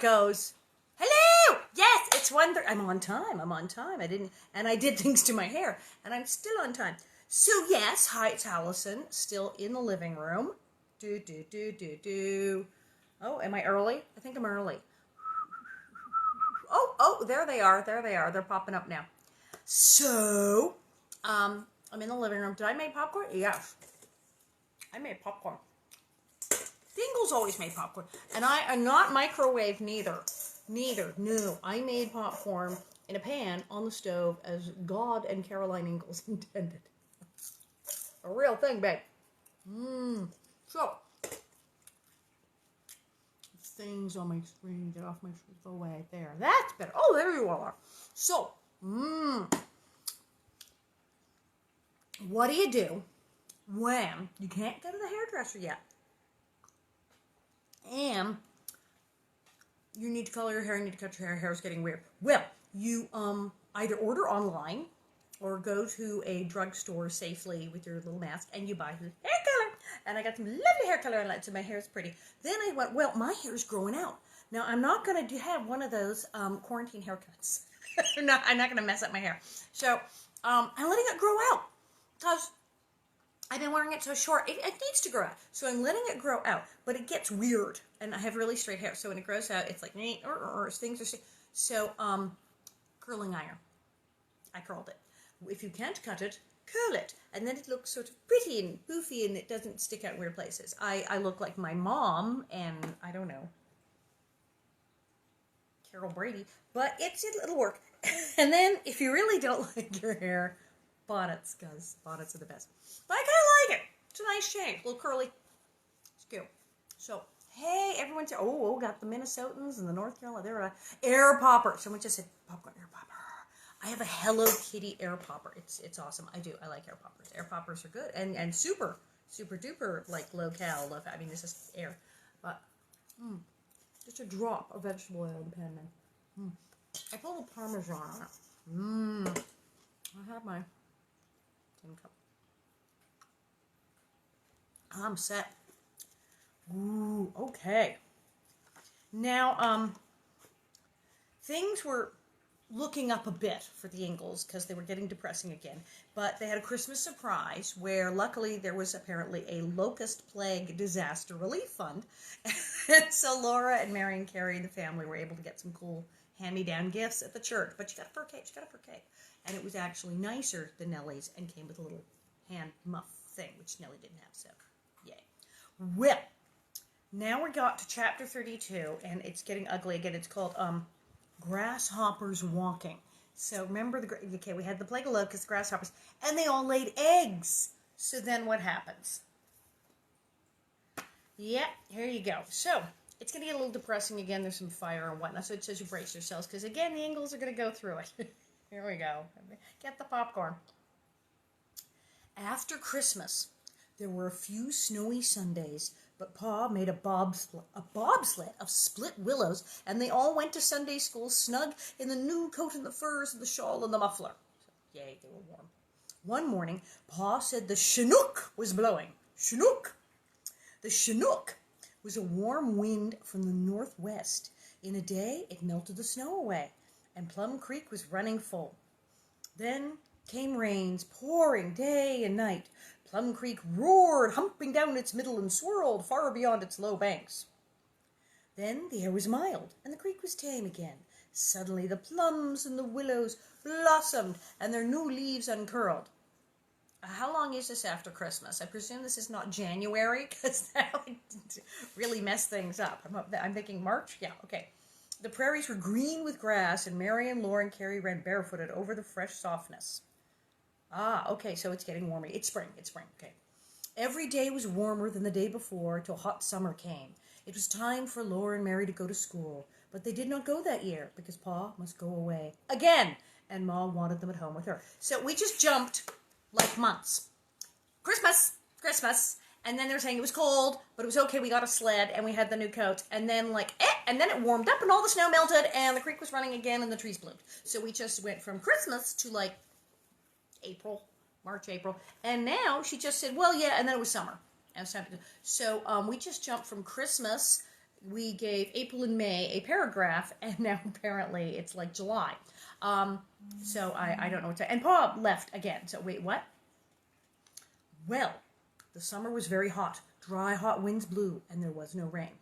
goes. Hello! Yes, it's 1:30. I'm on time. I did things to my hair, and I'm still on time. So yes, hi, it's Alison, still in the living room. Oh, am I early? I think I'm early. Oh, there they are. They're popping up now. So, I'm in the living room. Did I make popcorn? Yes. I made popcorn. The Ingalls always made popcorn. And I am not microwave neither. No. I made popcorn in a pan on the stove as God and Caroline Ingalls intended. A real thing, babe. So, things on my screen. Get off my screen. Go away. There. That's better. Oh, there you are. So, what do you do when you can't go to the hairdresser yet? And you need to color your hair, you need to cut your hair, hair's getting weird. Well, you either order online or go to a drugstore safely with your little mask and you buy hair color. And I got some lovely hair color and so my hair is pretty. Then I went, well, my hair is growing out. Now, I'm not going to have one of those quarantine haircuts. I'm not going to mess up my hair. So, I'm letting it grow out because I've been wearing it so short, it needs to grow out. So I'm letting it grow out, but it gets weird. And I have really straight hair, so when it grows out, it's like, things are... So, curling iron. I curled it. If you can't cut it, curl it. And then it looks sort of pretty and poofy, and it doesn't stick out in weird places. I look like my mom, and I don't know, Carol Brady, but it'll work. And then, if you really don't like your hair, bonnets, because bonnets are the best. But I kind of like it. It's a nice change. A little curly. It's cute. So, hey, everyone's here. Oh, got the Minnesotans and the North Carolina. They're air popper. Someone just said popcorn air popper. I have a Hello Kitty air popper. It's awesome. I do. I like air poppers. Air poppers are good. And super duper, like, low-cal. I mean, this is air. But, just a drop of vegetable oil in the pan now. I put a little Parmesan on it. I have my tin cup. I'm set. Ooh, okay. Now, things were looking up a bit for the Ingalls because they were getting depressing again. But they had a Christmas surprise where luckily there was apparently a locust plague disaster relief fund. And so Laura and Mary and Carrie and the family were able to get some cool hand-me-down gifts at the church. But she got a fur cake. And it was actually nicer than Nellie's and came with a little hand muff thing, which Nellie didn't have, so yay. Well, now we got to chapter 32, and it's getting ugly again. It's called Grasshoppers Walking. So remember, we had the plague of locusts, grasshoppers, and they all laid eggs. So then what happens? Yeah, here you go. So it's going to get a little depressing again. There's some fire and whatnot, so it says you brace yourselves, because again, the Ingalls are going to go through it. Here we go. Get the popcorn. After Christmas, there were a few snowy Sundays, but Pa made a bobsled of split willows, and they all went to Sunday school snug in the new coat and the furs and the shawl and the muffler. So, yay, they were warm. One morning, Pa said the Chinook was blowing. Chinook! The Chinook was a warm wind from the northwest. In a day, it melted the snow away, and Plum Creek was running full. Then came rains, pouring day and night. Plum Creek roared, humping down its middle and swirled far beyond its low banks. Then the air was mild, and the creek was tame again. Suddenly the plums and the willows blossomed, and their new leaves uncurled. How long is this after Christmas? I presume this is not January, because that would really mess things up. I'm thinking March? Yeah, okay. The prairies were green with grass, and Mary and Laura and Carrie ran barefooted over the fresh softness. Ah, okay, so it's getting warmer. It's spring, okay. Every day was warmer than the day before till hot summer came. It was time for Laura and Mary to go to school, but they did not go that year because Pa must go away again, and Ma wanted them at home with her. So we just jumped like months. Christmas, and then they were saying it was cold, but it was okay, we got a sled, and we had the new coat, and then and then it warmed up, and all the snow melted, and the creek was running again, and the trees bloomed. So we just went from Christmas to, March, April, and now she just said, well, yeah, and then it was summer. And it was time to, so we just jumped from Christmas we gave April and May a paragraph, and now apparently it's like July. So I don't know what to... And Pa left again. So wait, what? Well, the summer was very hot. Dry, hot winds blew, and there was no rain.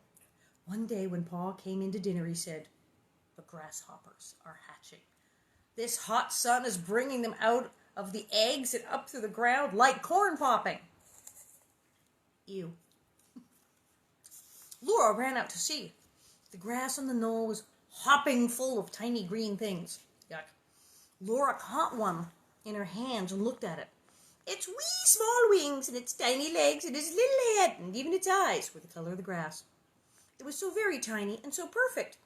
One day when Pa came in to dinner, he said, "The grasshoppers are hatching. This hot sun is bringing them out of the eggs and up through the ground like corn popping." Ew. Laura ran out to see. The grass on the knoll was hopping full of tiny green things. Yuck. Laura caught one in her hands and looked at it. Its wee small wings and its tiny legs and its little head and even its eyes were the color of the grass. It was so very tiny and so perfect.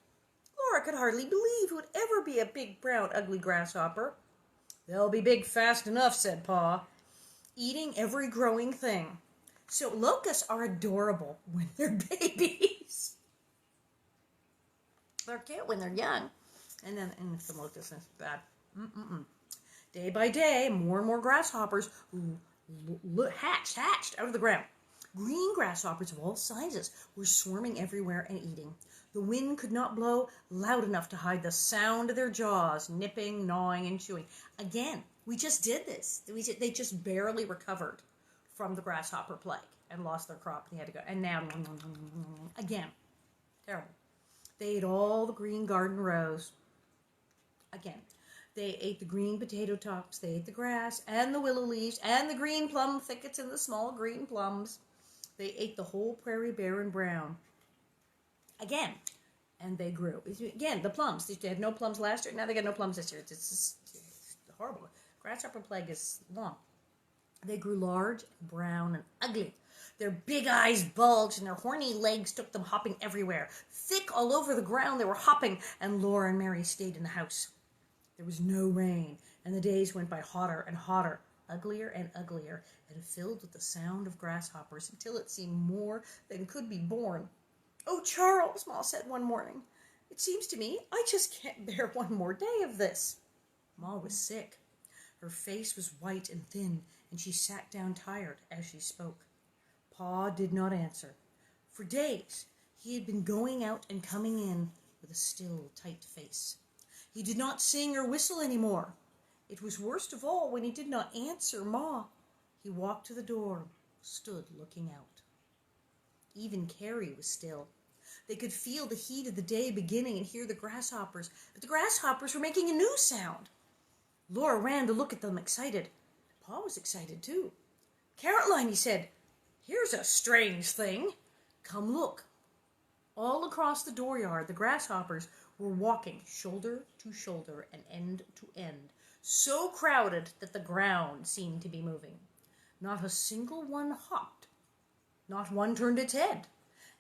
Laura could hardly believe it would ever be a big, brown, ugly grasshopper. "They'll be big fast enough," said Pa, "eating every growing thing." So locusts are adorable when they're babies. They're cute when they're young. And if the locust is bad. Day by day, more and more grasshoppers hatched out of the ground. Green grasshoppers of all sizes were swarming everywhere and eating. The wind could not blow loud enough to hide the sound of their jaws, nipping, gnawing, and chewing. Again, we just did this. They just barely recovered from the grasshopper plague and lost their crop, and they had to go. And now, again, terrible. They ate all the green garden rows. Again, they ate the green potato tops, they ate the grass, and the willow leaves, and the green plum thickets and the small green plums. They ate the whole prairie bare and brown. Again, and they grew. Again, the plums. They had no plums last year, now they got no plums this year. It's horrible. Grasshopper plague is long. They grew large, brown, and ugly. Their big eyes bulged, and their horny legs took them hopping everywhere. Thick all over the ground they were hopping, and Laura and Mary stayed in the house. There was no rain, and the days went by hotter and hotter, uglier and uglier, and filled with the sound of grasshoppers until it seemed more than could be borne. "Oh, Charles," Ma said one morning, "it seems to me I just can't bear one more day of this." Ma was sick. Her face was white and thin, and she sat down tired as she spoke. Pa did not answer. For days he had been going out and coming in with a still, tight face. He did not sing or whistle any more. It was worst of all when he did not answer Ma. He walked to the door, stood looking out. Even Carrie was still. They could feel the heat of the day beginning and hear the grasshoppers, but the grasshoppers were making a new sound. Laura ran to look at them, excited. Pa was excited too. "Caroline," he said, "here's a strange thing. Come look." All across the dooryard, the grasshoppers were walking shoulder to shoulder and end to end, so crowded that the ground seemed to be moving. Not a single one hopped. Not one turned its head.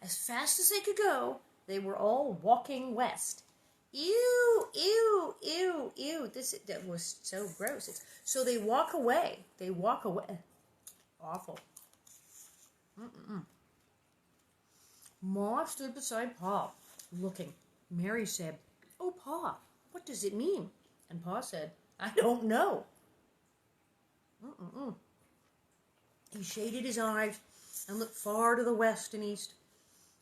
As fast as they could go, they were all walking west. Ew, ew, ew, ew. That was so gross. So they walk away. They walk away. Awful. Ma stood beside Pa, looking. Mary said, "Oh, Pa, what does it mean?" And Pa said, "I don't know." He shaded his eyes and looked far to the west and east.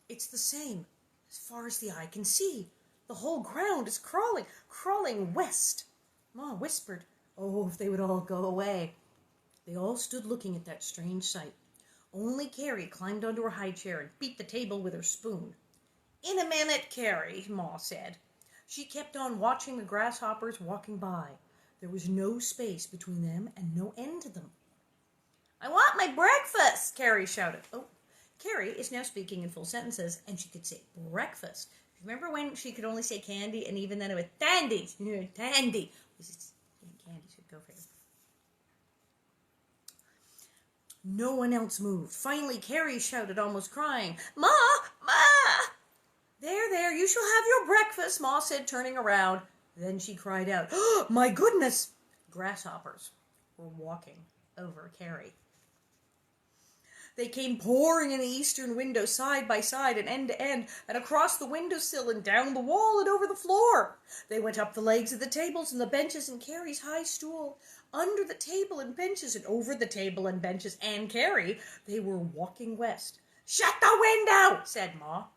"It's the same as far as the eye can see. The whole ground is crawling west." Ma whispered, "Oh, if they would all go away." They all stood looking at that strange sight. Only Carrie climbed onto her high chair and beat the table with her spoon. "In a minute, Carrie," Ma said. She kept on watching the grasshoppers walking by. There was no space between them and no end to them. "I want my breakfast," Carrie shouted. Oh, Carrie is now speaking in full sentences, and she could say breakfast. Remember when she could only say candy, and even then it was tandy? Tandy. Candy should go for you. No one else moved. Finally, Carrie shouted, almost crying, "Ma! Ma!" There, you shall have your breakfast," Ma said, turning around. Then she cried out, "Oh, my goodness!" Grasshoppers were walking over Carrie. They came pouring in the eastern window, side by side and end to end, and across the windowsill and down the wall and over the floor. They went up the legs of the tables and the benches and Carrie's high stool, under the table and benches and over the table and benches and Carrie. They were walking west. "Shut the window," said Ma.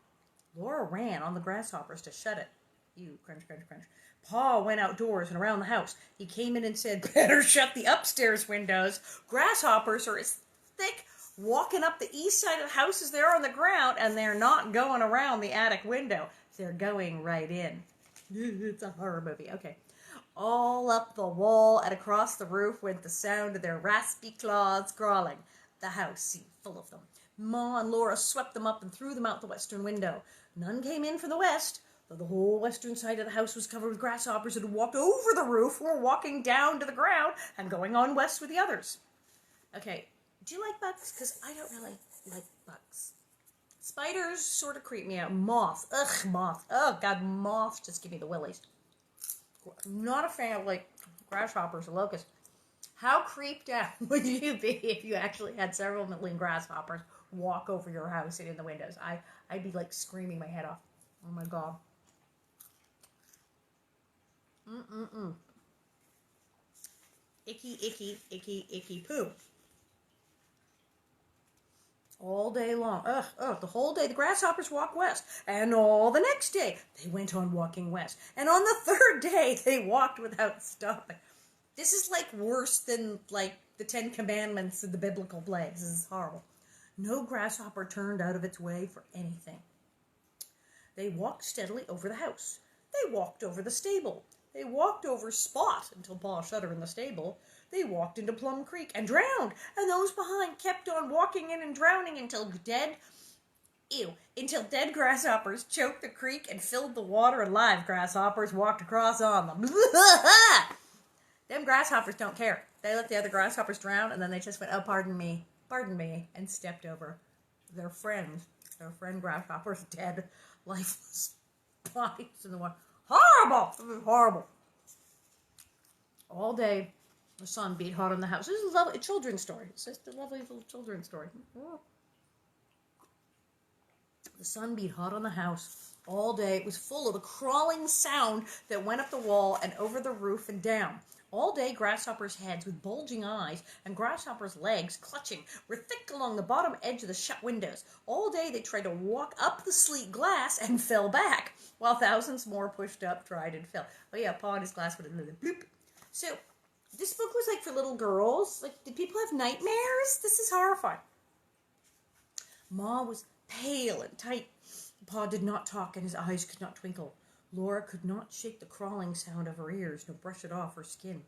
Laura ran on the grasshoppers to shut it. Ew, crunch, crunch, crunch. Pa went outdoors and around the house. He came in and said, better shut the upstairs windows. Grasshoppers are as thick walking up the east side of the house as they are on the ground, and they're not going around the attic window. They're going right in. It's a horror movie. Okay. All up the wall and across the roof went the sound of their raspy claws crawling. The house seemed full of them. Ma and Laura swept them up and threw them out the western window. None came in from the west, though the whole western side of the house was covered with grasshoppers that had walked over the roof or walking down to the ground and going on west with the others. Okay, do you like bugs? Because I don't really like bugs. Spiders sort of creep me out. Moths. Ugh, moth. Oh, God, moths just give me the willies. I'm not a fan of, like, grasshoppers or locusts. How creeped out would you be if you actually had several million grasshoppers walk over your house and in the windows? I'd be, like, screaming my head off. Oh, my God. Icky, icky, icky, icky poo. All day long. The whole day the grasshoppers walked west. And all the next day they went on walking west. And on the third day they walked without stopping. This is like worse than like the 10 Commandments of the biblical plagues. This is horrible. No grasshopper turned out of its way for anything. They walked steadily over the house. They walked over the stable. They walked over Spot until Pa shut her in the stable. They walked into Plum Creek and drowned, and those behind kept on walking in and drowning until dead grasshoppers choked the creek and filled the water, and live grasshoppers walked across on them. Them grasshoppers don't care. They let the other grasshoppers drown, and then they just went, oh, pardon me, and stepped over their friend grasshoppers' dead, lifeless bodies in the water. Horrible! This is horrible. All day, the sun beat hot on the house. This is a lovely children's story. It's just a lovely little children's story. The sun beat hot on the house all day. It was full of the crawling sound that went up the wall and over the roof and down. All day, grasshoppers' heads with bulging eyes and grasshoppers' legs clutching were thick along the bottom edge of the shut windows. All day, they tried to walk up the sleek glass and fell back, while thousands more pushed up, tried, and fell. Oh yeah, Pa and his glass would have bloop. So, this book was like for little girls. Like, did people have nightmares? This is horrifying. Ma was pale and tight. Pa did not talk and his eyes could not twinkle. Laura could not shake the crawling sound of her ears nor brush it off her skin.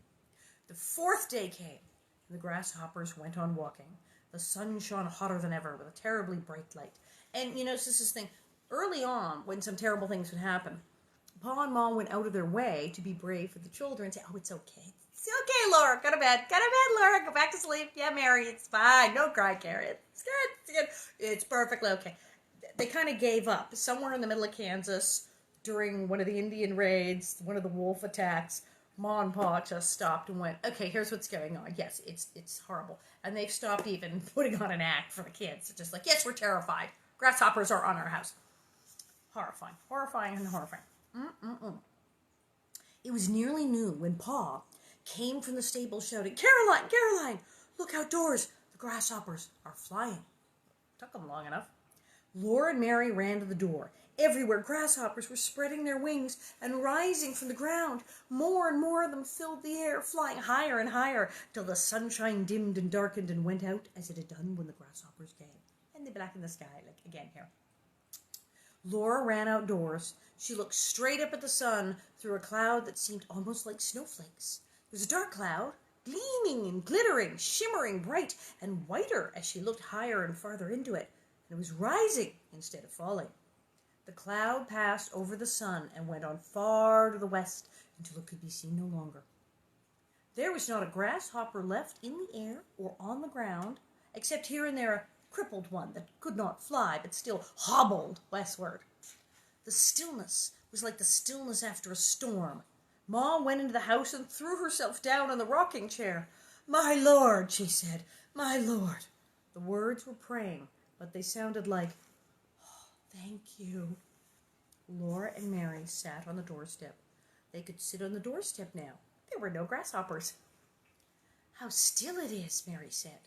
The fourth day came, and the grasshoppers went on walking. The sun shone hotter than ever with a terribly bright light. And, you know, this is this thing. Early on, when some terrible things would happen, Pa and Ma went out of their way to be brave for the children and say, oh, it's okay. It's okay, Laura. Go to bed. Go to bed, Laura. Go back to sleep. Yeah, Mary, it's fine. Don't cry, Carrie. It's good. It's good. It's perfectly okay. They kind of gave up. Somewhere in the middle of Kansas, during one of the Indian raids, one of the wolf attacks, Ma and Pa just stopped and went, okay, here's what's going on. Yes, it's horrible. And they've stopped even putting on an act for the kids. It's just like, yes, we're terrified. Grasshoppers are on our house. Horrifying. Horrifying and horrifying. It was nearly noon when Pa came from the stable shouting, Caroline, Caroline, look outdoors. The grasshoppers are flying. Took them long enough. Laura and Mary ran to the door. Everywhere, grasshoppers were spreading their wings and rising from the ground. More and more of them filled the air, flying higher and higher, till the sunshine dimmed and darkened and went out as it had done when the grasshoppers came. And they blackened the sky, like again here. Laura ran outdoors. She looked straight up at the sun through a cloud that seemed almost like snowflakes. It was a dark cloud, gleaming and glittering, shimmering bright and whiter as she looked higher and farther into it. And it was rising instead of falling. The cloud passed over the sun and went on far to the west until it could be seen no longer. There was not a grasshopper left in the air or on the ground, except here and there a crippled one that could not fly but still hobbled westward. The stillness was like the stillness after a storm. Ma went into the house and threw herself down on the rocking chair. My Lord, she said, my Lord. The words were praying, but they sounded like, thank you. Laura and Mary sat on the doorstep. They could sit on the doorstep now. There were no grasshoppers. How still it is, Mary said.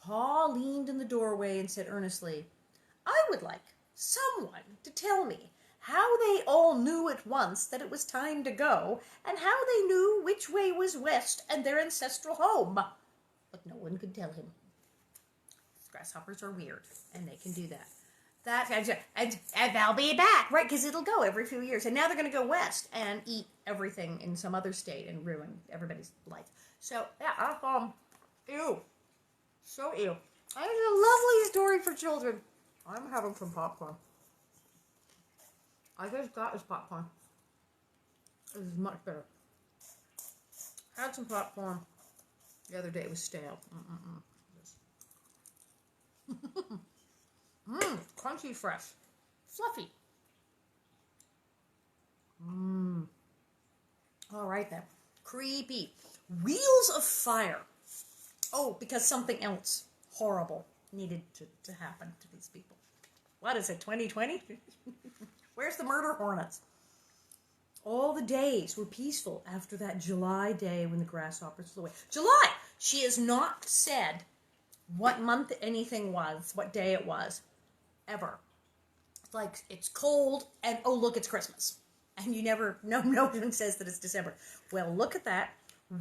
Pa leaned in the doorway and said earnestly, I would like someone to tell me how they all knew at once that it was time to go, and how they knew which way was west and their ancestral home. But no one could tell him. Grasshoppers are weird, and they can do that. And they'll be back, right? Because it'll go every few years. And now they're going to go west and eat everything in some other state and ruin everybody's life. So, yeah, ew. So ew. That is a lovely story for children. I'm having some popcorn. I just got this popcorn. This is much better. Had some popcorn the other day. It was stale. Crunchy, fresh, fluffy. All right then. Creepy. Wheels of fire. Oh, because something else horrible needed to happen to these people. What is it, 2020? Where's the murder hornets? All the days were peaceful after that July day when the grasshoppers flew away. July! She has not said what month anything was, what day it was, ever. It's like, it's cold, and oh, look, it's Christmas. And you never, no one says that it's December. Well, look at that.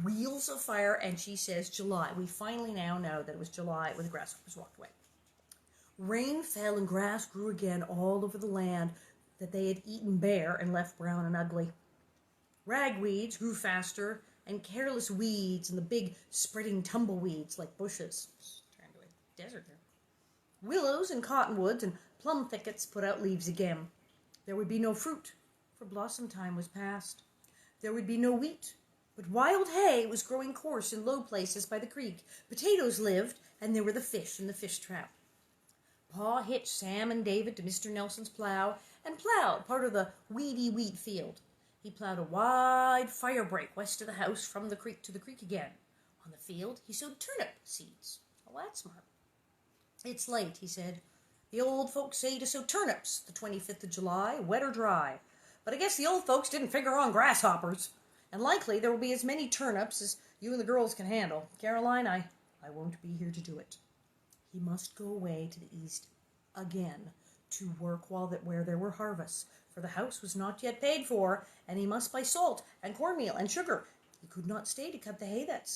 Wheels of fire, and she says July. We finally now know that it was July when the grasshoppers walked away. Rain fell and grass grew again all over the land that they had eaten bare and left brown and ugly. Ragweeds grew faster, and careless weeds and the big spreading tumbleweeds like bushes. It's turned into a desert there. Willows and cottonwoods and plum thickets put out leaves again. There would be no fruit, for blossom time was past. There would be no wheat, but wild hay was growing coarse in low places by the creek. Potatoes lived, and there were the fish in the fish trap. Pa hitched Sam and David to Mr. Nelson's plow and plowed part of the weedy wheat field. He plowed a wide fire break west of the house from the creek to the creek again. On the field, he sowed turnip seeds. Oh, that's smart. It's late, he said. The old folks say to sow turnips the 25th of July, wet or dry. But I guess the old folks didn't figure on grasshoppers. And likely there will be as many turnips as you and the girls can handle. Caroline, I won't be here to do it. He must go away to the east again to work where there were harvests, for the house was not yet paid for, and he must buy salt and cornmeal and sugar. He could not stay to cut the hay that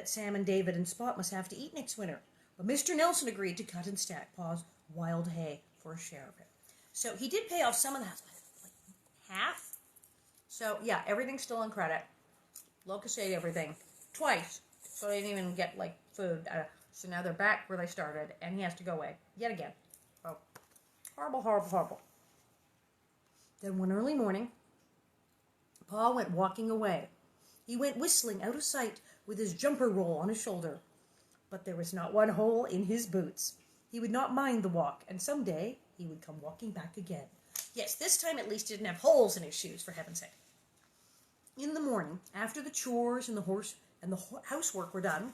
Sam and David and Spot must have to eat next winter. But Mr. Nelson agreed to cut and stack Pa's wild hay for a share of it. So he did pay off some of the house, like half. So yeah, everything's still on credit. Locust ate everything twice, so they didn't even get like food. So now they're back where they started, and he has to go away yet again. Oh, horrible, horrible, horrible. Then one early morning, Pa went walking away. He went whistling out of sight with his jumper roll on his shoulder. But there was not one hole in his boots. He would not mind the walk, and someday he would come walking back again. Yes, this time at least he didn't have holes in his shoes, for heaven's sake. In the morning, after the chores and the housework were done,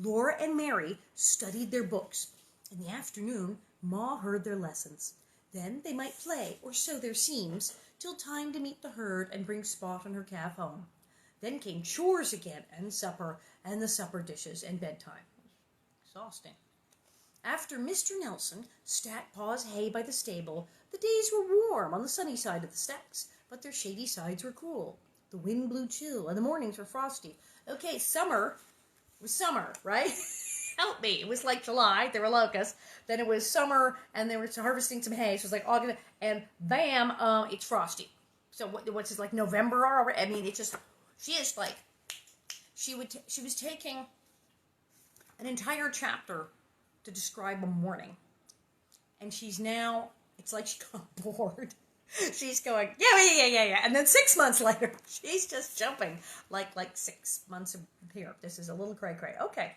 Laura and Mary studied their books. In the afternoon, Ma heard their lessons. Then they might play or sew their seams till time to meet the herd and bring Spot and her calf home. Then came chores again, and supper, and the supper dishes, and bedtime. Exhausting. After Mr. Nelson stacked Pa's hay by the stable, the days were warm on the sunny side of the stacks, but their shady sides were cool. The wind blew chill, and the mornings were frosty. Okay, summer was summer, right? Help me. It was like July, there were locusts. Then it was summer, and they were harvesting some hay. So it was like August, and bam, it's frosty. So what's it like November already? I mean, it's just, she is like, she was taking an entire chapter to describe a morning. And she's now, it's like she got bored. She's going, yeah. And then 6 months later, she's just jumping like 6 months here. This is a little cray-cray. Okay.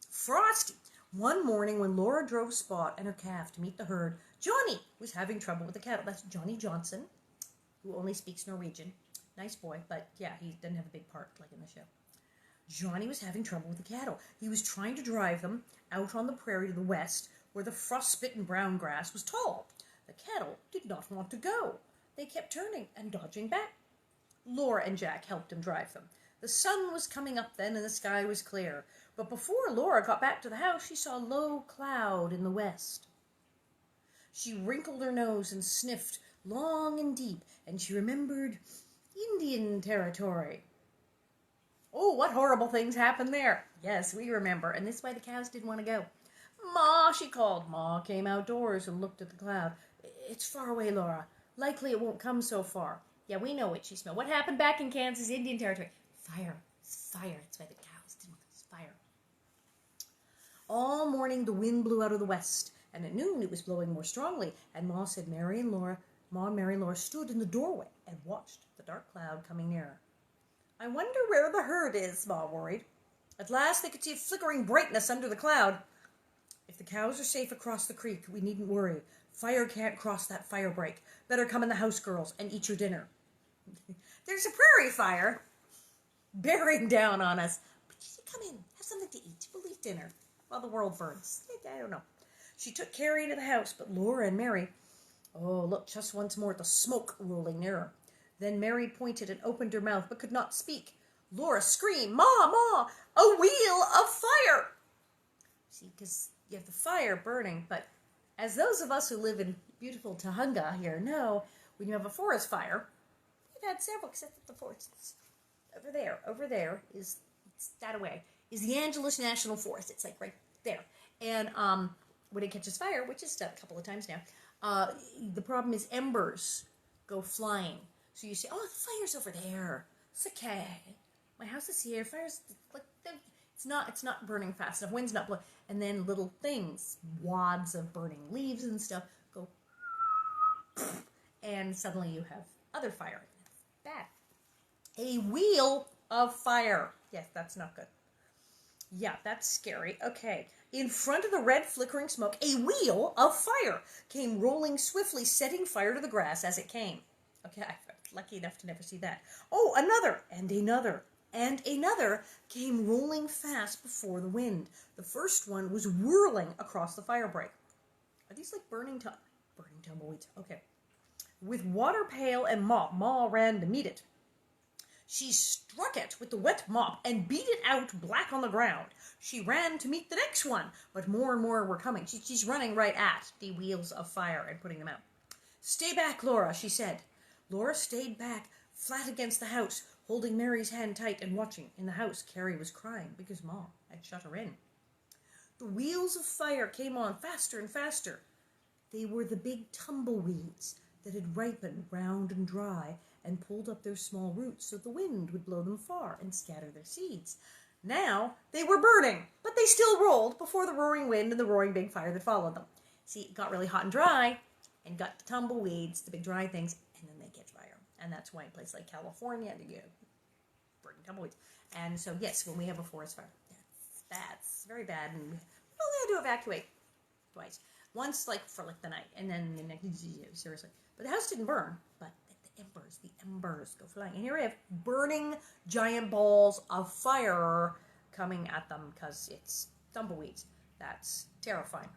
Frosty. One morning when Laura drove Spot and her calf to meet the herd, Johnny was having trouble with the cattle. That's Johnny Johnson, who only speaks Norwegian. Nice boy, but yeah, he doesn't have a big part like in the show. Johnny was having trouble with the cattle. He was trying to drive them out on the prairie to the west, where the frost-bitten brown grass was tall. The cattle did not want to go. They kept turning and dodging back. Laura and Jack helped him drive them. The sun was coming up then, and the sky was clear. But before Laura got back to the house, she saw a low cloud in the west. She wrinkled her nose and sniffed long and deep, and she remembered Indian Territory. Oh, what horrible things happened there. Yes, we remember, and this is why the cows didn't want to go. Ma, she called. Ma came outdoors and looked at the cloud. It's far away, Laura. Likely it won't come so far. Yeah, we know it, she smelled. What happened back in Kansas, Indian Territory? Fire. It's fire. That's why the cows didn't want this fire. All morning the wind blew out of the west, and at noon it was blowing more strongly, and Ma said Ma and Mary and Laura stood in the doorway and watched the dark cloud coming nearer. I wonder where the herd is, Ma worried. At last they could see a flickering brightness under the cloud. If the cows are safe across the creek, we needn't worry. Fire can't cross that fire break. Better come in the house, girls, and eat your dinner. There's a prairie fire bearing down on us. But you should come in, have something to eat. We'll eat dinner while the world burns. I don't know. She took Carrie into the house, but Laura and Mary, oh, look, just once more at the smoke rolling nearer. Then Mary pointed and opened her mouth, but could not speak. Laura screamed, Ma, Ma, a wheel of fire! See, because you have the fire burning, but as those of us who live in beautiful Tahunga here know, when you have a forest fire, we've had several, except the forests. Over there is, it's that away, is the Angeles National Forest. It's like right there. And when it catches fire, which is done a couple of times now, the problem is embers go flying. So you say, oh, the fire's over there. It's okay. My house is here. Fire's like, it's not burning fast enough. Wind's not blowing. And then little things, wads of burning leaves and stuff, go, and suddenly you have other fire. It's bad. A wheel of fire. Yes, that's not good. Yeah, that's scary. Okay. In front of the red flickering smoke, a wheel of fire came rolling swiftly, setting fire to the grass as it came. Okay, I'm lucky enough to never see that. Oh, another, and another, and another came rolling fast before the wind. The first one was whirling across the fire break. Are these like burning tumbleweeds? Okay. With water pail and mop, Ma ran to meet it. She struck it with the wet mop and beat it out black on the ground. She ran to meet the next one, but more and more were coming. She's running right at the wheels of fire and putting them out. Stay back, Laura, she said. Laura stayed back, flat against the house, holding Mary's hand tight and watching. In the house, Carrie was crying because Ma had shut her in. The wheels of fire came on faster and faster. They were the big tumbleweeds that had ripened round and dry and pulled up their small roots so the wind would blow them far and scatter their seeds. Now they were burning, but they still rolled before the roaring wind and the roaring big fire that followed them. See, it got really hot and dry and got the tumbleweeds, the big dry things, and then they catch fire. And that's why in places like California, you get burning tumbleweeds. And so, yes, when we have a forest fire, that's very bad. And we only had to evacuate twice. Once, for the night, and then the next, seriously. But the house didn't burn, but the embers go flying. And here we have burning giant balls of fire coming at them because it's tumbleweeds. That's terrifying.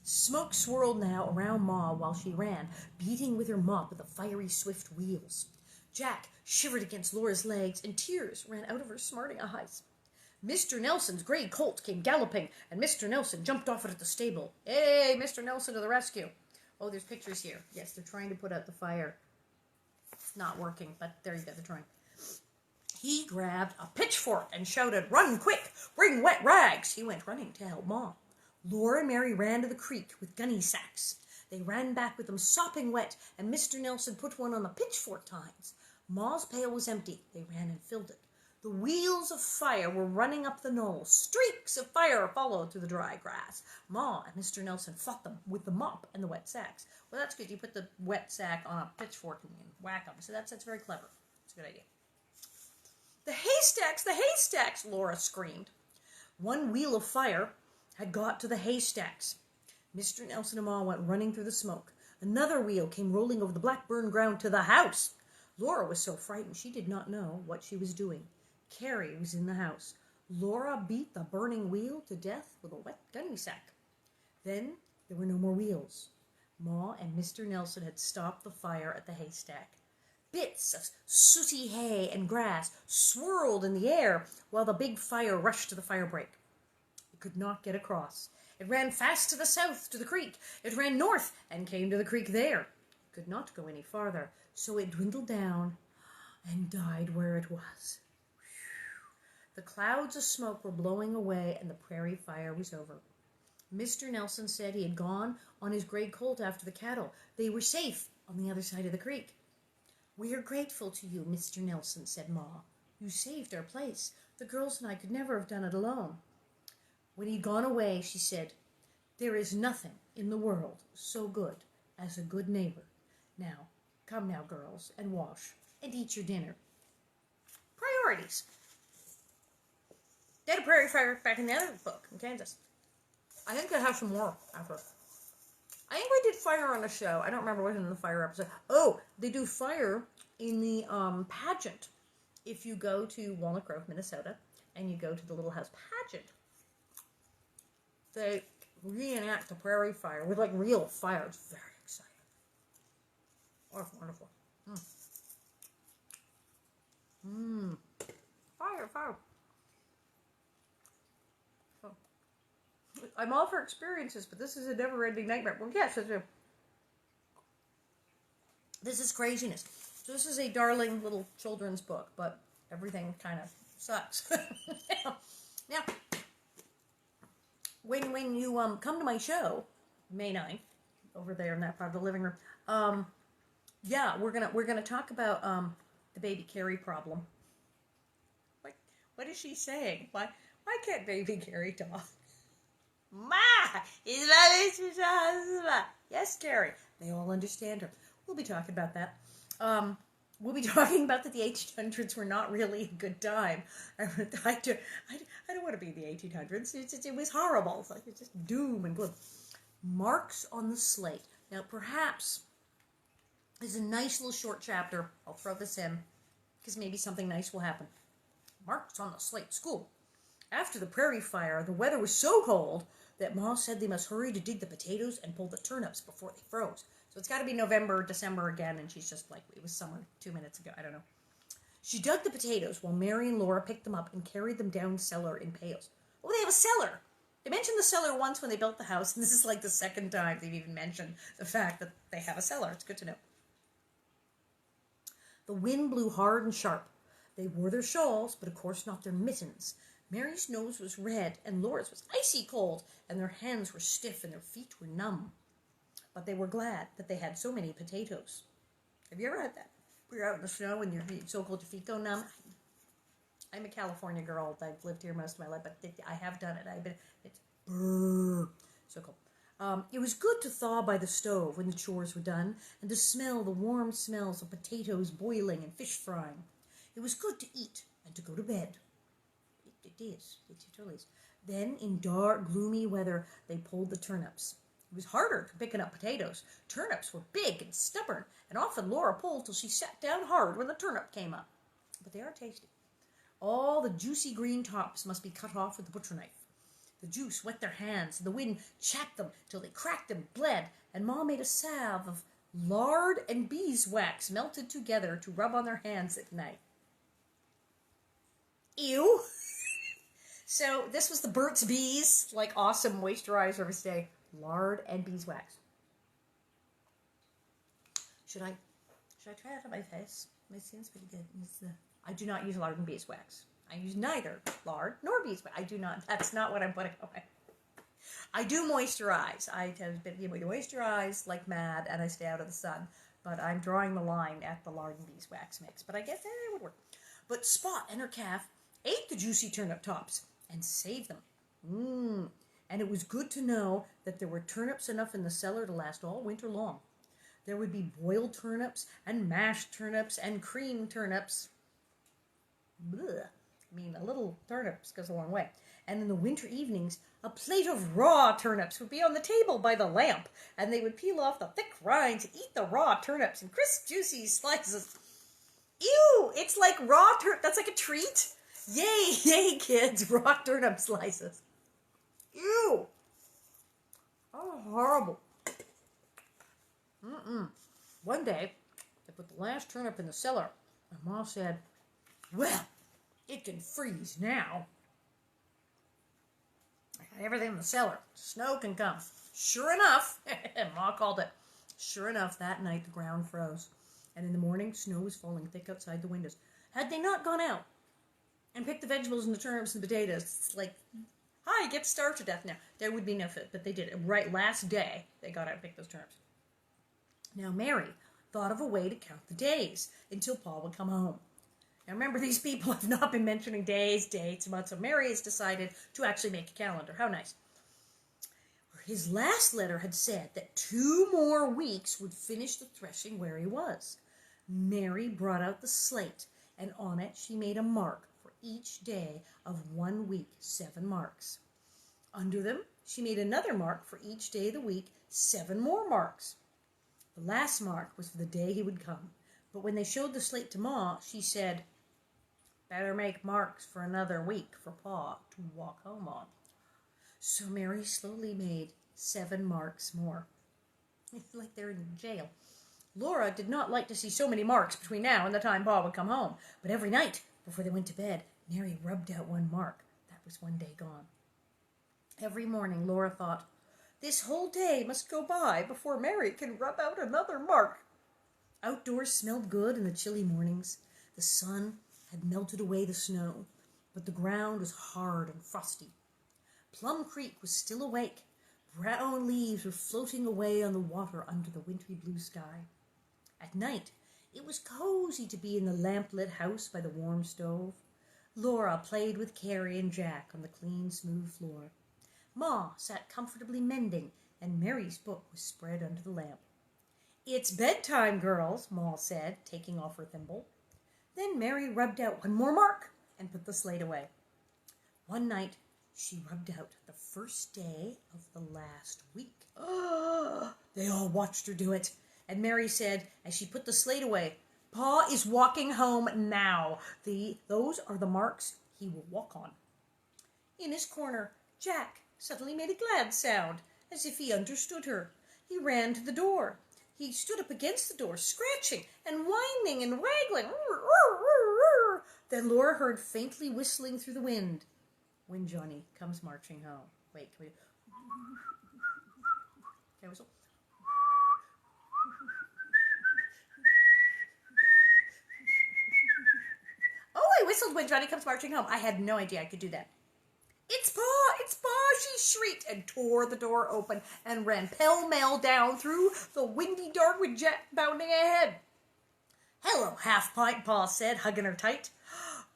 Smoke swirled now around Ma while she ran, beating with her mop at the fiery, swift wheels. Jack shivered against Laura's legs, and tears ran out of her smarting eyes. Mr. Nelson's gray colt came galloping, and Mr. Nelson jumped off it at the stable. Hey, Mr. Nelson to the rescue. Oh, there's pictures here. Yes, they're trying to put out the fire. It's not working, but there you go, they're trying. He grabbed a pitchfork and shouted, "Run quick! Bring wet rags!" He went running to help Ma. Laura and Mary ran to the creek with gunny sacks. They ran back with them sopping wet, and Mr. Nelson put one on the pitchfork tines. Ma's pail was empty. They ran and filled it. The wheels of fire were running up the knoll. Streaks of fire followed through the dry grass. Ma and Mr. Nelson fought them with the mop and the wet sacks. Well, that's good. You put the wet sack on a pitchfork and whack them. So that's very clever. It's a good idea. The haystacks, Laura screamed. One wheel of fire had got to the haystacks. Mr. Nelson and Ma went running through the smoke. Another wheel came rolling over the black-burned ground to the house. Laura was so frightened she did not know what she was doing. Carrie was in the house. Laura beat the burning wheel to death with a wet gunny sack. Then there were no more wheels. Ma and Mr. Nelson had stopped the fire at the haystack. Bits of sooty hay and grass swirled in the air while the big fire rushed to the firebreak. It could not get across. It ran fast to the south, to the creek. It ran north and came to the creek there. It could not go any farther, so it dwindled down and died where it was. The clouds of smoke were blowing away, and the prairie fire was over. Mr. Nelson said he had gone on his gray colt after the cattle. They were safe on the other side of the creek. "We are grateful to you, Mr. Nelson," said Ma. "You saved our place. The girls and I could never have done it alone." When he'd gone away, she said, "There is nothing in the world so good as a good neighbor. Now, come now, girls, and wash and eat your dinner." Priorities. They had a prairie fire back in the other book in Kansas. I think they have some more after. I think we did fire on the show. I don't remember what was in the fire episode. Oh, they do fire in the pageant. If you go to Walnut Grove, Minnesota, and you go to the Little House pageant, they reenact the prairie fire with like real fire. It's very exciting. Oh, it's wonderful. Fire. I'm all for experiences, but this is a never-ending nightmare. Well, yes, it's this is craziness. So this is a darling little children's book, but everything kind of sucks. Now, when you come to my show, May 9th, over there in that part of the living room, yeah, we're gonna talk about the baby Carrie problem. What is she saying? Why can't baby Carrie talk? Ma, is that yes, Carrie. They all understand her. We'll be talking about that. We'll be talking about that the 1800s were not really a good time. I don't want to be in the 1800s. It was horrible. It's like it's just doom and gloom. Marks on the Slate. Now, perhaps there's a nice little short chapter. I'll throw this in because maybe something nice will happen. Marks on the Slate School. After the prairie fire, the weather was so cold that Ma said they must hurry to dig the potatoes and pull the turnips before they froze. So it's got to be November, December again, and she's just like, it was summer 2 minutes ago. I don't know. She dug the potatoes while Mary and Laura picked them up and carried them down cellar in pails. Oh, they have a cellar. They mentioned the cellar once when they built the house, and this is like the second time they've even mentioned the fact that they have a cellar. It's good to know. The wind blew hard and sharp. They wore their shawls, but of course not their mittens. Mary's nose was red, and Laura's was icy cold, and their hands were stiff, and their feet were numb. But they were glad that they had so many potatoes. Have you ever had that? You're out in the snow, and you're so cold your feet go numb. I'm a California girl. I've lived here most of my life, but I have done it. It's so cold. It was good to thaw by the stove when the chores were done, and to smell the warm smells of potatoes boiling and fish frying. It was good to eat and to go to bed. It is. It totally is. Then, in dark, gloomy weather, they pulled the turnips. It was harder than picking up potatoes. Turnips were big and stubborn, and often Laura pulled till she sat down hard when the turnip came up. But they are tasty. All the juicy green tops must be cut off with the butcher knife. The juice wet their hands, and the wind chapped them till they cracked and bled, and Ma made a salve of lard and beeswax melted together to rub on their hands at night. Ew! So this was the Burt's Bees, like awesome moisturizer of his day. Lard and beeswax. Should I try it on my face? My skin's pretty good. I do not use lard and beeswax. I use neither lard nor beeswax. I do not. That's not what I'm putting away. I do moisturize. I have been able to moisturize like mad, and I stay out of the sun. But I'm drawing the line at the lard and beeswax mix. But I guess it would work. But Spot and her calf ate the juicy turnip tops and saved them. And it was good to know that there were turnips enough in the cellar to last all winter long. There would be boiled turnips and mashed turnips and creamed turnips. Blech. I mean, a little turnips goes a long way. And in the winter evenings, a plate of raw turnips would be on the table by the lamp, and they would peel off the thick rinds and eat the raw turnips in crisp, juicy slices. Ew! It's like raw turnip. That's like a treat. Yay, kids! Raw turnip slices. Ew! Oh, horrible. One day, they put the last turnip in the cellar, and Ma said, "Well, it can freeze now." everything in the cellar. Snow can come. Sure enough, Ma called it. Sure enough, that night the ground froze. And in the morning, snow was falling thick outside the windows. Had they not gone out and picked the vegetables and the turnips and potatoes, it's like, hi, get starved to death now. There would be no food, but they did it. Right last day, they got out and picked those turnips. Now Mary thought of a way to count the days until Paul would come home. Now remember, these people have not been mentioning days, dates, months, so Mary has decided to actually make a calendar. How nice. His last letter had said that 2 more weeks would finish the threshing where he was. Mary brought out the slate, and on it she made a mark for each day of 1 week, 7 marks. Under them, she made another mark for each day of the week, 7 more marks. The last mark was for the day he would come. But when they showed the slate to Ma, she said, better make marks for another week for Pa to walk home on. So Mary slowly made 7 marks more. It's like they're in jail. Laura did not like to see so many marks between now and the time Pa would come home. But every night, before they went to bed, Mary rubbed out 1 mark. That was 1 day gone. Every morning, Laura thought, this whole day must go by before Mary can rub out another mark. Outdoors smelled good in the chilly mornings. The sun had melted away the snow, but the ground was hard and frosty. Plum Creek was still awake. Brown leaves were floating away on the water under the wintry blue sky. At night, it was cozy to be in the lamp-lit house by the warm stove. Laura played with Carrie and Jack on the clean, smooth floor. Ma sat comfortably mending, and Mary's book was spread under the lamp. It's bedtime, girls, Ma said, taking off her thimble. Then Mary rubbed out 1 more mark and put the slate away. One night, she rubbed out the first day of the last week. They all watched her do it. And Mary said, as she put the slate away, Pa is walking home now. Those are the marks he will walk on. In his corner, Jack suddenly made a glad sound, as if he understood her. He ran to the door. He stood up against the door, scratching and whining and waggling. Then Laura heard faintly whistling through the wind. When Johnny comes marching home. Wait, can I whistle? Oh, I whistled when Johnny comes marching home. I had no idea I could do that. It's Pa! It's Pa! She shrieked and tore the door open and ran pell-mell down through the windy dark with Jack bounding ahead. Hello, Half-Pint, Pa said, hugging her tight.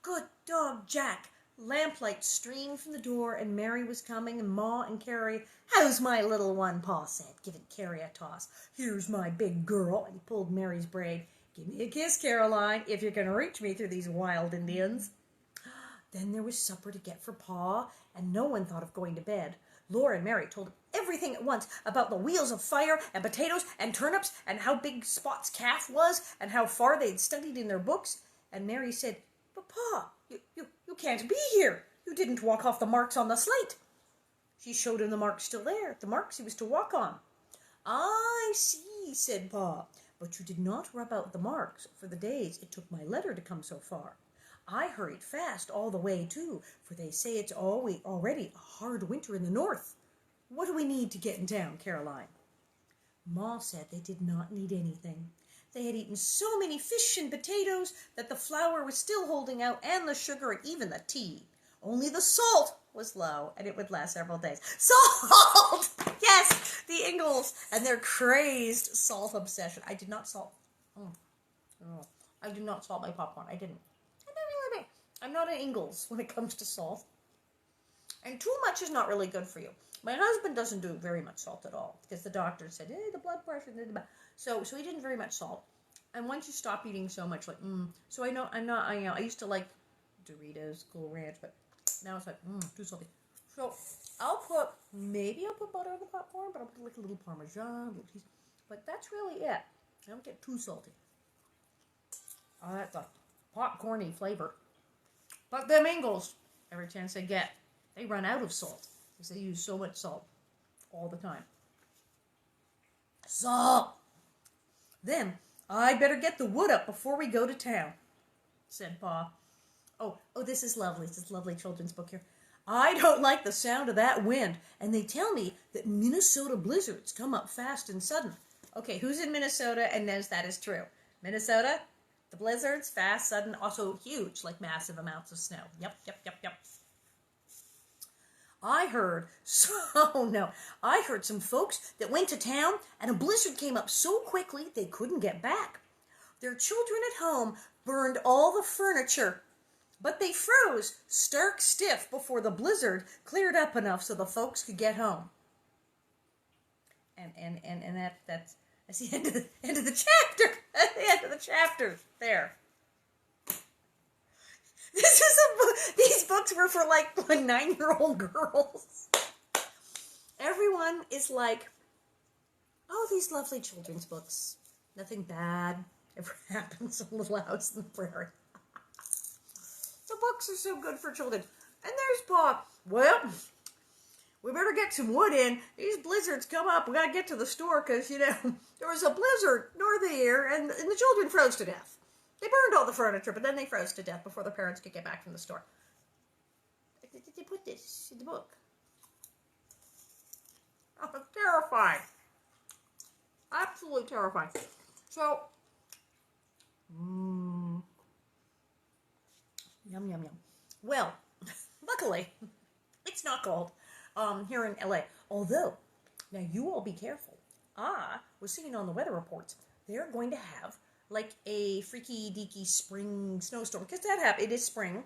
Good dog, Jack. Lamplight streamed from the door, and Mary was coming, and Ma and Carrie. How's my little one, Pa said, giving Carrie a toss. Here's my big girl, and he pulled Mary's braid. Give me a kiss, Caroline, if you can reach me through these wild Indians. Then there was supper to get for Pa, and no one thought of going to bed. Laura and Mary told him everything at once about the wheels of fire and potatoes and turnips and how big Spot's calf was and how far they'd studied in their books. And Mary said, But Pa, you can't be here. You didn't walk off the marks on the slate. She showed him the marks still there, the marks he was to walk on. I see, said Pa, but you did not rub out the marks for the days it took my letter to come so far. I hurried fast all the way, too, for they say it's already a hard winter in the north. What do we need to get in town, Caroline? Ma said they did not need anything. They had eaten so many fish and potatoes that the flour was still holding out, and the sugar, and even the tea. Only the salt was low, and it would last several days. Salt! Yes, the Ingalls and their crazed salt obsession. I did not salt. I did not salt my popcorn. I didn't. I'm not an Ingalls when it comes to salt. And too much is not really good for you. My husband doesn't do very much salt at all because the doctor said, the blood pressure. So he didn't very much salt. And once you stop eating so much, so I used to like Doritos, Cool Ranch, but now it's like, too salty. So I'll put butter on the popcorn, but I'll put like a little Parmesan, a little cheese. But that's really it. I don't get too salty. Oh, that's a popcorny flavor. But them Ingalls, every chance they get, they run out of salt because they use so much salt all the time. Salt! Then, I'd better get the wood up before we go to town, said Pa. Oh, this is lovely. It's this lovely children's book here. I don't like the sound of that wind. And they tell me that Minnesota blizzards come up fast and sudden. Okay, who's in Minnesota and knows that is true? Minnesota, the blizzards, fast, sudden, also huge, like massive amounts of snow. Yep. I heard some folks that went to town and a blizzard came up so quickly they couldn't get back. Their children at home burned all the furniture, but they froze stark stiff before the blizzard cleared up enough so the folks could get home. And that's the end of the chapter. That's the end of the chapter. There. These books were for like 9-year-old girls. Everyone is like, oh, these lovely children's books. Nothing bad ever happens in Little House in the Prairie. The books are so good for children. And there's Pa. Well, we better get some wood in. These blizzards come up. We got to get to the store because, there was a blizzard north of here and the children froze to death. They burned all the furniture, but then they froze to death before the parents could get back from the store. Did they put this in the book? Oh, it's terrifying. Absolutely terrifying. So, yum. Well, luckily, it's not cold here in LA. Although, now you all be careful. I was seeing on the weather reports, they're going to have like a freaky deaky spring snowstorm. Because that happens. It is spring.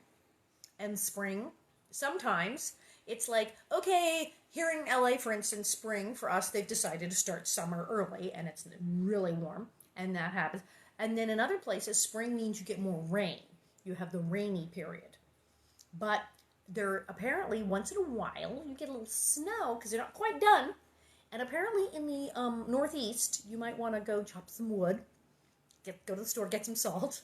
And spring, sometimes, it's like, okay, here in LA, for instance, spring, for us, they've decided to start summer early, and it's really warm, and that happens. And then in other places, spring means you get more rain. You have the rainy period. But there, apparently, once in a while, you get a little snow, because they're not quite done. And apparently in the Northeast, you might want to go chop some wood. Go to the store, get some salt,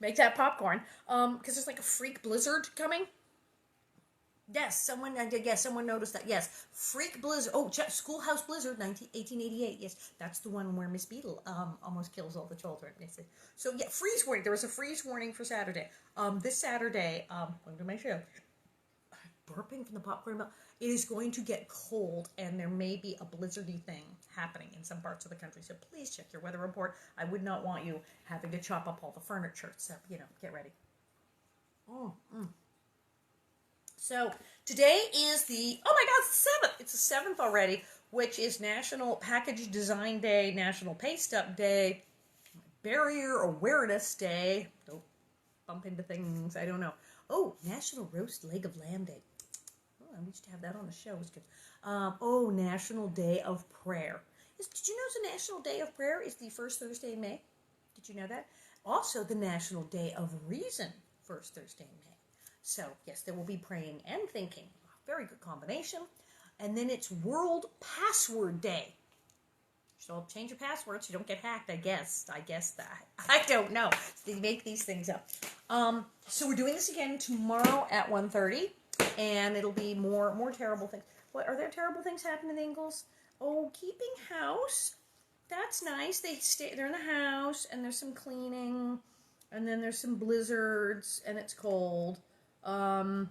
make that popcorn, because there's like a freak blizzard coming. Yes, someone noticed that. Yes, freak blizzard. Oh, Schoolhouse Blizzard, 1888. Yes, that's the one where Miss Beadle almost kills all the children. So yeah, freeze warning. There was a freeze warning for Saturday. This Saturday, going to my show. Burping from the popcorn mouth. It is going to get cold, and there may be a blizzardy thing happening in some parts of the country. So please check your weather report. I would not want you having to chop up all the furniture. So, get ready. So today is the 7th. It's the 7th already, which is National Package Design Day, National Paste Up Day, Barrier Awareness Day. Don't bump into things. I don't know. Oh, National Roast Leg of Lamb Day. I used to have that on the show. It was good. National Day of Prayer. Did you know the National Day of Prayer is the first Thursday in May? Did you know that? Also, the National Day of Reason, first Thursday in May. So, yes, there will be praying and thinking. Very good combination. And then it's World Password Day. So change your password so you don't get hacked, I guess that. I don't know. They make these things up. So we're doing this again tomorrow at 1:30. And it'll be more terrible things. What are there terrible things happening in Ingalls? Oh, keeping house. That's nice. They're in the house, and there's some cleaning, and then there's some blizzards, and it's cold. Oh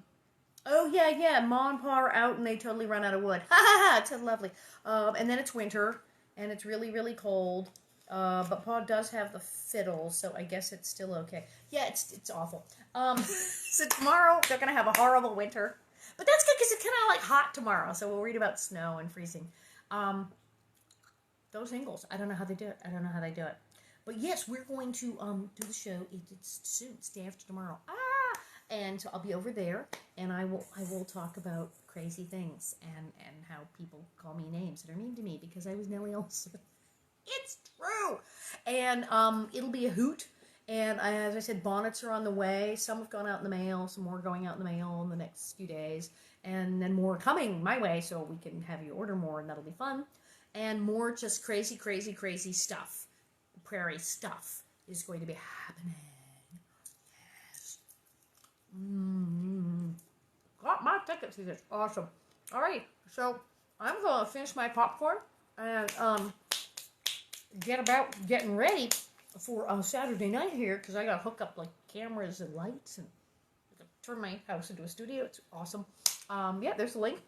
yeah. Ma and Pa are out, and they totally run out of wood. Ha ha ha! It's so lovely. And then it's winter, and it's really really cold. But Pa does have the fiddle, so I guess it's still okay. Yeah, it's awful. So tomorrow they're gonna have a horrible winter, but that's good because it's kind of like hot tomorrow. So we'll read about snow and freezing. Those Ingalls, I don't know how they do it. But yes, we're going to do the show. It's soon. It's day after tomorrow. And so I'll be over there, and I will talk about crazy things and how people call me names that are mean to me because I was Nellie Oleson. It's true. And it'll be a hoot. And as I said, bonnets are on the way. Some have gone out in the mail. Some more going out in the mail in the next few days. And then more coming my way so we can have you order more, and that'll be fun. And more just crazy, crazy, crazy stuff. Prairie stuff is going to be happening. Yes. Got my tickets. It's awesome. All right. So I'm going to finish my popcorn and get about getting ready for Saturday night here because I got to hook up like cameras and lights and turn my house into a studio. It's awesome. Yeah, there's a link.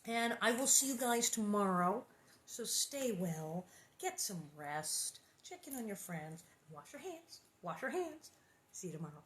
And I will see you guys tomorrow. So stay well, get some rest, check in on your friends, wash your hands, wash your hands. See you tomorrow.